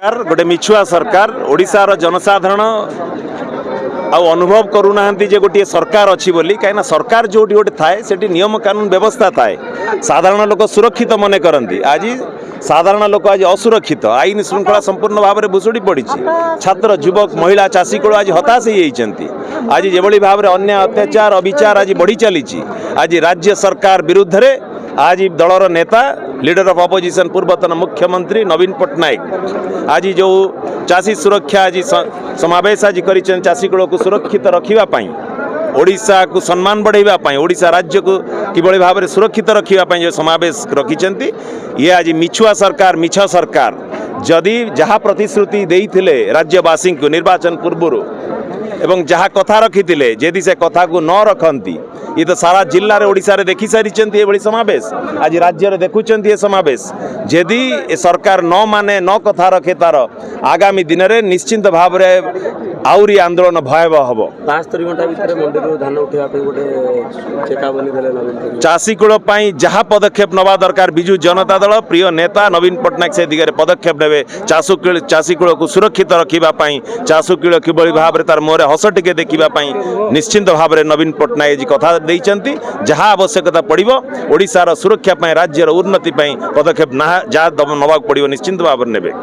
गोटे मिछुआ सरकार ओडिशार जनसाधारण अनुभव करूना जे गोटे सरकार अच्छी बोली कहीं सरकार जो गोटे थाए से नियम कानून व्यवस्था थाए साधारण लोक सुरक्षित मन करती आज साधारण लोक आज असुरक्षित आईन श्रृंखला संपूर्ण भाव में भुशुड़ी पड़ी छात्र युवक महिला चाषी कूल आज हताश होती आज जो भाव में अन्याय अत्याचार अविचार आज बढ़ी चली आज राज्य सरकार विरुद्ध रे आज दलर नेता लीडर ऑफ अपोजिशन पूर्वतन मुख्यमंत्री नवीन पट्टनायक आज जो चाषी सुरक्षा आज समावेश आज कर चाषी कूल को सुरक्षित रखापी ओडिशा को सम्मान बढ़ाई ओडिशा राज्य को किभली भाव में सुरक्षित रखापी जो समावेश रखिंट ये आज मिछुआ सरकार मिछ सरकार जदि जहाँ प्रतिश्रुति देइथिले राज्यवासी को निर्वाचन पूर्व एवं जहाँ कथा रखी जदि से कथा को न रखती ये तो सारा जिले में ओडिशा रे देखी सारी समावेश आज राज्य में देखुं ये समावेश जदि ए सरकार न माने न कथा रखे तार आगामी दिन में निश्चिंत भाव में आउरी आंदोलन भयावह हम 72 घंटा भितर मंडी धान उठा चेतावनी चाषी कूल जहाँ पदक्षेप नवा दरकार विजु जनता दल प्रिय नेता नवीन पट्टनायक से दिगरे पदक्षेप ने चाषी कूल को सुरक्षित रखापी चाषी कूल किभली भाव में तार मुहर हस टिके देखापी निश्चिंत भाव में नवीन पट्टनायक कथा देइचंती जहाँ आवश्यकता पड़ो ओडिशार सुरक्षा राज्यर उन्नति पदक्षेप जहाँ नवा पड़ो निश्चिंत भाव में नेबे।